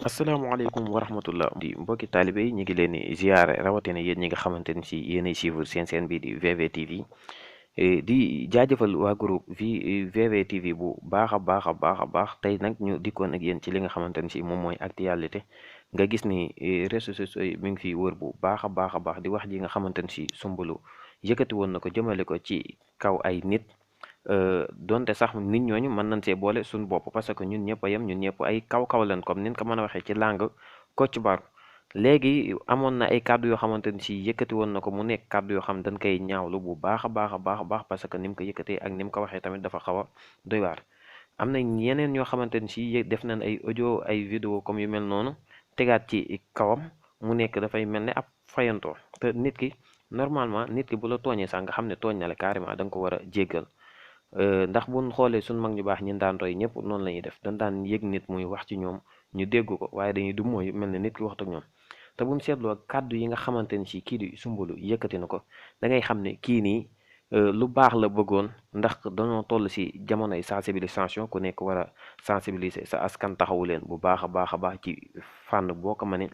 asalaamaaleykum wa rahmatullah di mbokki taalibe yi ñu ngi leen di ziare rawatina yéen ñi nga xamante ni si yéenay suivre seen bii di VVTV di jaajëfal waa groupe VVTV bu baax a baax a baax a baax tey nag ñu dikkoon ak yéen ci li nga xamante ni si moom mooy actualité nga gis ni réseaux sociaux yi mi ngi fiy wër bu baax a baax a baax di wax ji nga xamante ni si Soumboulou yëkkati woon na ko jëmale ko ci kaw ay nit. Donte sax nit ñooñu mën nañ see boole suñu bopp parce que ñun ñëpp a yem ñun ñëpp ay kaw-kaw lañ comme nin ko mën a waxee ci langue Kocc Barma léegi amoon na ay kàddu yoo xamante ni si yëkkati woon na ko mu nekk kàddu yoo xam dañ koy ñaawlu bu baax a baax a baax a baax parce que ni mu ko yëkkatee ak ni mu ko waxee tamit dafa xaw a doy waar. am na ñeneen ñoo xamante ni si def nañ ay audio ay vidéo comme yu mel noonu tegaat ci kawam mu nekk dafay mel ne ab fayantoo te nit ki normalement nit ki bu la tooñee sax nga xam ne tooñ na la carrément da nga ko war a jéggal. Ndax buñ xoolee suñ mag ñu baax ñin daan roy ñëpp noonu la ñuy def dañ daan yëg nit muy wax ci ñoom ñu dégg ko waaye dañuy du mooy mel ne nit ki waxtu ak ñoom te buñ seetloo kàddu yi nga xamante ni si kii di Soumboulou yëkkati na ko da ngay xam ne kii nii lu baax la bëggoon ndax dañoo toll si jamonoy sensibilisation ku nekk war a sensibiliser sa askan taxawu leen bu baax a baax a baax ci fànn boo ko mënee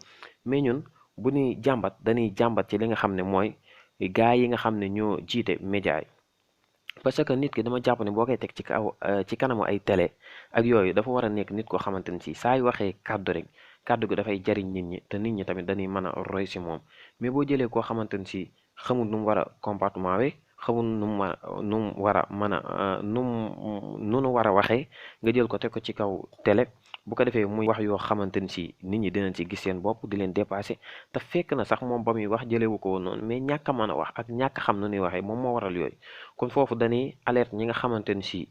mais ñun bu ñuy jàmbat dañuy jàmbat ci li nga xam ne mooy gaa yi nga xam ne ñoo jiite média yi parce que nit ki dama jàpp ne boo koy teg ci kaw ci kanamu ay télé ak yooyu dafa war a nekk nit koo xamante ni si saa yu waxee kàddu rek kàddu gi dafay jariñ nit ñi te nit ñi tamit dañuy mën a roy si moom mais boo jëlee koo xamante ni si xamul nu mu war a comportement we xamul nu mu war a mën a nu war a waxee nga jël ko teg ko ci kaw télé bu ko defee muy wax yoo xamante ni si nit ñi dinañ ci gis seen bopp di leen dépassé te fekk na sax moom ba muy wax jëlewu ko woon noonu mais ñàkk a mën a wax ak ñàkk xam nu ñuy waxee moom moo waral yooyu kon foofu dañuy alerte ñi nga xamante ni si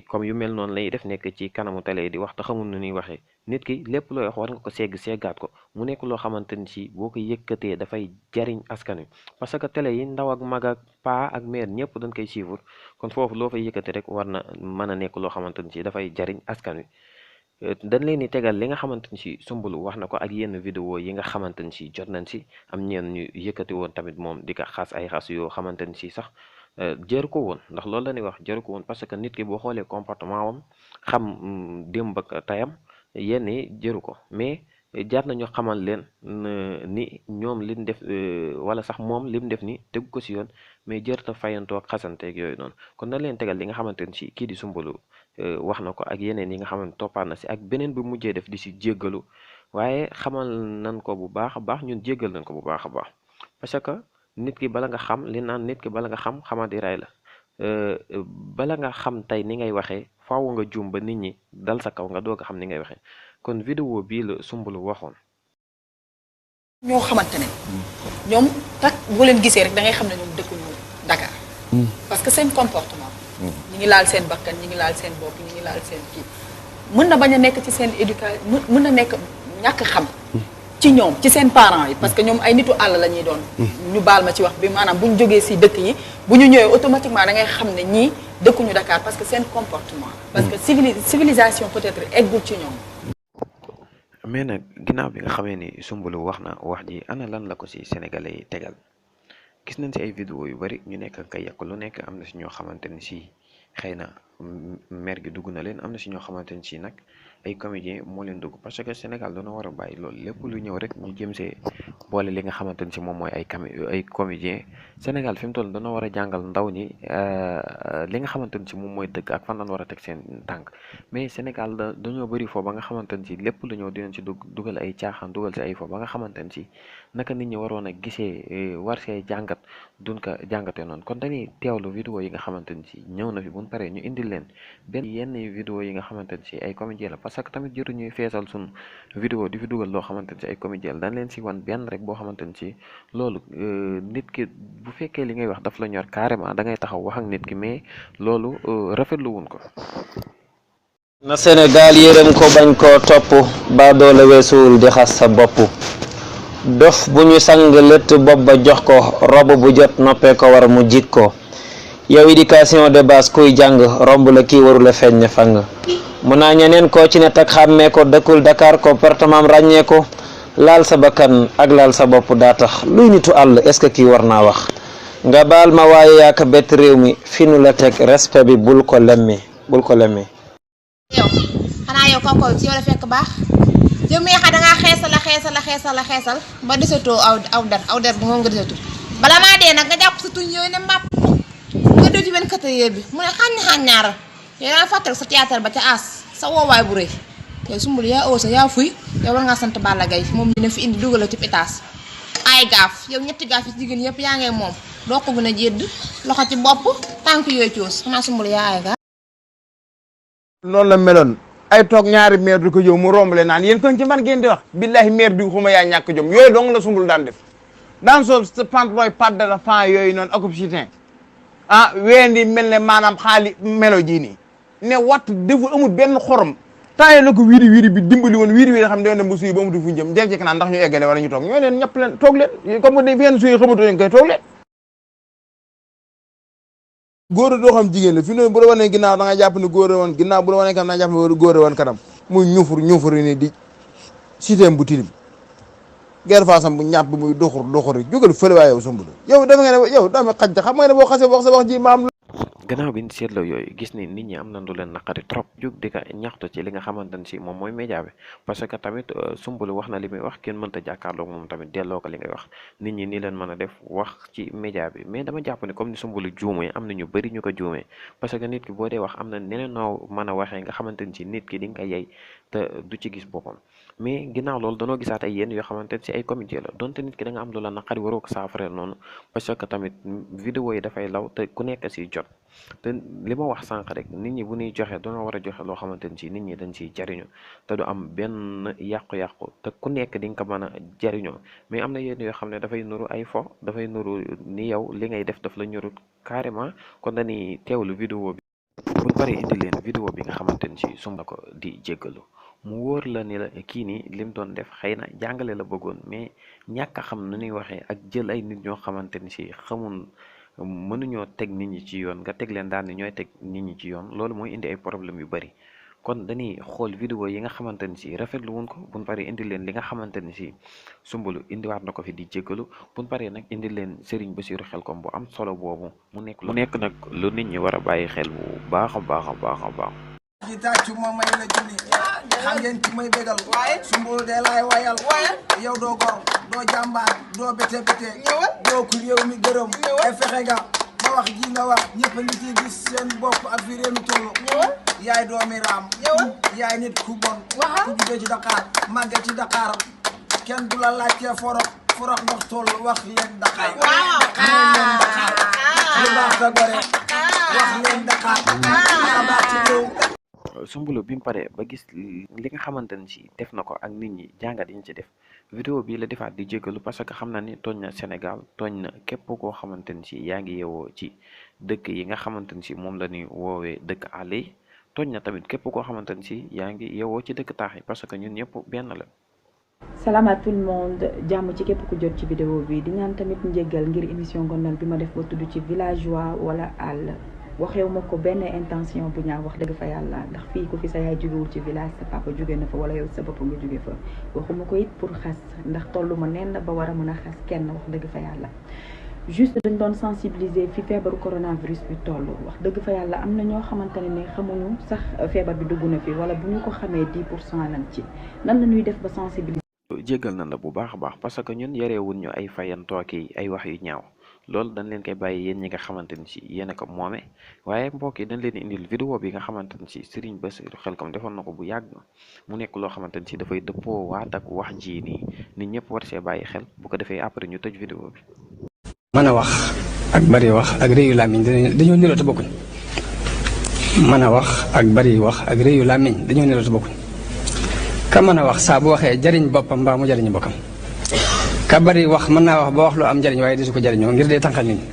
comme yu mel noonu lay def nekk ci kanamu télé di wax te xamul nu ñuy waxee nit ki lépp looy wax war nga ko seggaat ko mu nekk loo xamante ni si boo ko yëkkatee dafay jariñ askan wi parce que télé yi ndaw ak mag ak paa ak mère ñëpp dañ koy suivre kon foofu loo fay yëkkati rek war na mën a nekk loo xamante ni si dafay jariñ askan wi dañ leen di tegal li nga xamante ni si Soumboulou wax na ko ak yenn vidéo yi nga xamante ni si jot nañ si am ñeen ñu yëkkati woon tamit moom di ko xas ay xas yoo xamante ni si sax jëru ko woon ndax loolu la ñuy wax jëru ko woon parce que nit ki boo xoolee comportement wam xam démb ak tayam yenn yi jëru ko mais jaar nañu xamal leen ni ñoom liñ def wala sax moom lim def ni tegu ko si yoon mais jërta fayantoo ak xasanteeg yooyu noonu kon dañ leen tegal li nga xamante ni si kii di Soumboulou wax na ko ak yeneen yi nga xamante toppaat na si ak beneen bi mujjee def di si jéggalu waaye xamal nañ ko bu baax a baax ñun jéggal nañ ko bu baax a baax parce que nit ki bala nga xam li naan nit ki bala nga xam xamadi ray la bala nga xam tey ni ngay waxee faaw nga juum ba nit ñi dal sa kaw nga doog a xam ni ngay waxee kon vidéo bii la Soumboulou waxoon. ñoo xamante ne ñoom tak boo leen gisee rek da ngay xam ne ñoom dëkkuñu Dakar. parce que seen comportement. ñi ngi laal seen bakkan ñi ngi laal seen bopp ñi ngi laal seen kii mën na bañ a nekk ci seen éducation mën na nekk ñàkk xam. ci ñoom ci seen parents yi parce que ñoom ay nitu àll la ñuy doon. ñu baal ma ci wax bi maanaam bu ñu jógee si dëkk yi bu ñu ñëwee automatiquement da ngay xam ne ñii dëkkuñu Dakar parce que seen comportement. parce que civilisation peut-être eggul ci ñoom. mais nag ginnaaw bi nga xamee ni Soumboulou wax na wax ji ana lan la ko si sénégalais yi tegal gis nañ si ay vidéo yu bari ñu nekk kay yàq lu nekk am na si ñoo xamante ni si xëy na mer gi dugg na leen am na si ñoo xamante ni si nag ay comédien moo leen dugg parce que Sénégal dana war a bàyyi loolu lépp lu ñëw rek ñu jëm see boole li nga xamante ni si moom mooy ay comédien Sénégal fi mu toll dana war a jàngal ndaw ñi li nga xamante ni si moom mooy dëgg ak fan lañ war a teg seen tànk mais Sénégal dañoo bëri foo ba nga xamante ni si lépp lu ñëw dinañ si dugal ay caaxaan dugal si ay fo ba nga xamante ni si naka nit ñi waroon a gisee war see jàngat duñ ko jàngatee noonu kon dañuy teewlu vidéo yi nga xamante ni si ñëw na fi buñ paree ñu indil leen benn yenn vidéo yi nga xamante ni si ay comédien la parce que tamit jëru ñuy feesal suñ vidéo di fi dugal loo xamante ni si ay comédien la dañ leen si wan benn rek boo xamante ni si loolu nit ki bu fekkee li ngay wax daf la ñor carrément da ngay taxaw wax ak nit ki mais loolu rafetlu wuñ ko. na Sénégal yërëm ko bañ koo topp ba doole weesuwul di xas sa bopp dof bu ñu sang lëtt bopp ba jox ko rob bu jot noppee ko war mu jik ko yow éducation de base kuy jàng romb la kii warula feeñ ne fang mun naa ñeneen koo ci ne tak xàmmee ko dëkkul Dakar comportement ràññee ko laal sa bakkan ak laal sa bopp daa tax luy nitu àll est-ce que kii war naa wax nga baal ma waaye yaaka bett réew mi fi nu la teg respect bi bul ko lemmee yow xanaa yow kaw kaw ci yow la fekk baax yow mi nga da nga xéssal ba desatoo aw der bu nga desatu bala ma dé nak nga japp sa tuñ yoy né mbap nga do ci 24 heures bi mu né xaññaar ya fatal sa théâtre ba ca as sa woway bu reuy yow sumbul ya o sa ya fuy yow war nga sante Balla Gaye mom dina fi indi dugal ci étage ay gaaf yow ñetti gaaf ci digeen yépp ya ngay mom do ko gëna jedd loxo ci bop tank yoy cios xana sumbul ya ay gaaf non la melone ay tok ñaari maire du ko jow mu rombalé nan yeen kon ci man ngeen di wax billahi maire du xuma ya ñak jom yoy dong la sumbul daan def dan so pantoy pad la fa yoy non akup chitin ah wendi melne manam xali melo ji ni ne wat defu amul ben xorom taay la ko wiri bi dimbali won wiri xam ne dem bu suy ba mu du fu jëm jek na ndax ñu eggale wala ñu tok ñoy leen ñep leen tok leen comme ne fien suy xamatu ñu koy tok leen goor do xam jigen la fi no bu la wone ginaaw da nga japp ni goor won ginaaw bu la wone kan da nga japp ni goor won kanam mu ñufur ni di sitem bu tilim ger faasam bu ñapp muy doxur jogal feul way yow sombu yow dafa nga yow dama xaj xam nga ne bo xasse wax sa wax ji maam gannaaw bi ñu seetloo yooyu gis ni nit ñi am na lu leen naqari trop jóg di ko ñaxtu ci li nga xamante ne si moom mooy média bi parce que tamit Soumboulou wax na li muy wax kenn mënta jàkkaarloog moom tamit delloo ko li ngay wax nit ñi nii leen mën a def wax ci média bi mais dama jàpp ne comme ni Soumboulou juumee am na ñu bëri ñu ko juumee parce que nit ki boo dee wax am na neneen noo mën a waxee nga xamante ne si nit ki di nga ko yey te du ci gis boppam mais ginnaaw loolu danoo gisaat ay yéen yoo xamante ne si ay comité la donte nit ki da nga am lu la naqari waroo ko saafara noonu parce que tamit vidéo yi dafay law te ku nekk si jot te li ma wax sànq rek nit ñi bu ñuy joxe dañoo war a joxe loo xamante ni si nit ñi dañ siy jariñu te du am benn yàqu-yàqu te ku nekk di nga ko mën a jariñoo mais am na yenn yoo xam ne dafay nuru ay fo dafay nuru ni yow li ngay def daf la ñurut carrément kon dañuy teewlu vidéo bi buñ paree indi leen vidéo bi nga xamante ni si sum la ko di jéggalu mu wóor la ni la kii nii lim doon def xëy na jàngale la bëggoon mais ñàkk a xam nu ñuy waxee ak jël ay nit ñoo xamante ni si xamul mënuñoo teg nit ñi ci yoon nga teg leen daal ni ñooy teg nit ñi ci yoon loolu mooy indi ay problème yu bari kon dañuy xool vidéo yi nga xamante ni si rafetlu wuñ ko buñ paree indi leen li nga xamante ni si Soumboulou indiwaat na ko fi di jéggalu buñ paree nag indi leen Serigne Bassirou Khelcom bu am solo boobu mu nekk nag lu nit ñi war a bàyyi xel bu baax a baax a baax a baax ji tàccu ma may la junni xam ngeen ki may bégal Soumboulou de laay wayal yow doo gor doo jàmbaar doo bete doo ku réew mi gërëm ay fexe nga ma wax ji nga wax ñëpp a ngi ci gis seen bopp ak fi réew mi toll yaay doomi raam yaay nit ku bon ku jugee ci Dakar màgge ci Dakar kenn du la laajte forox ndox toll wax leen Dakar lu baax sa gore wax leen Dakar la baax ci réew Soumboulou bi mu paree ba gis li nga xamante ne si def na ko ak nit ñi jàngat yi ñu ci def vidéo bi la defaat di jéggalu parce que xam na ni tooñ na Sénégal tooñ na képp koo xamante ne si yaa ngi yeewoo ci dëkk yi nga xamante ne si moom la ñuy woowee dëkk àll yi tooñ na tamit képp koo xamante ne si yaa ngi yeewoo ci dëkk taax yi parce que ñun ñëpp benn la. Salam à tout le monde jàmm ci képp ku jot ci vidéo bi di ñaan tamit njéggal ngir émission ngonal bi ma def ba tudd ci villageois wala àll. waxewu ma ko benn intention bu ñaaw wax dëgg fa yàlla ndax fii ku fi sa yaay jógewul ci village sa papa jóge na fa wala yow sa bopp nga jóge fa waxuma ko it pour xas ndax tollu ma nenn ba war a mën a xas kenn wax dëgg fa yàlla juste dañ doon sensibiliser fi feebaru coronavirus bi toll wax dëgg fa yàlla am na ñoo xamante ne xamuñu sax feebar bi dugg na fi wala bu ñu ko xamee 10% lañ ci nan la ñuy def ba sensibiliser. jéggal na la bu baax a baax parce que ñun yarewuñ ñu ay fayantooki ay wax yu ñaaw loolu dañ leen koy bàyyi yéen ñi nga xamante ni si yéen a ko moome waaye mbokk yi dañ leen indil vidéo bi nga xamante ni si Serigne Bassirou Khelcom defoon na ko bu yàgg mu nekk loo xamante ni si dafay dëppoo waat ak wax ji nii nit ñëpp war see bàyyi xel bu ko defee après ñu tëj vidéo bi. mën a wax ak bari wax ak réyu làmmiñ dañoo niroo te bokkuñ mën a wax ak bari wax ak réyu làmmiñ dañoo niroo te bokkuñ ka mën a wax saa bu waxee jariñ boppam mbaa mu jariñ bokkam. ka bari wax mën naa wax ba wax lu am njariñ waaye desu ko jariñoo ngir dee tànqal nit ñi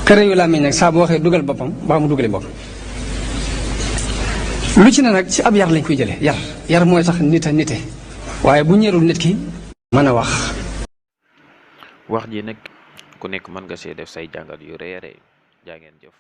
ka réyu làmmiñ nag saa bu waxee dugal boppam mbaa mu dugale boppam lu ci ne nag ci ab yar lañ koy jële yar mooy tax nit a nite waaye bu ñeerul nit ki mën a wax ji nag ku nekk mën nga see def say jàngat yu rëy a rëy jaa ngeen jëf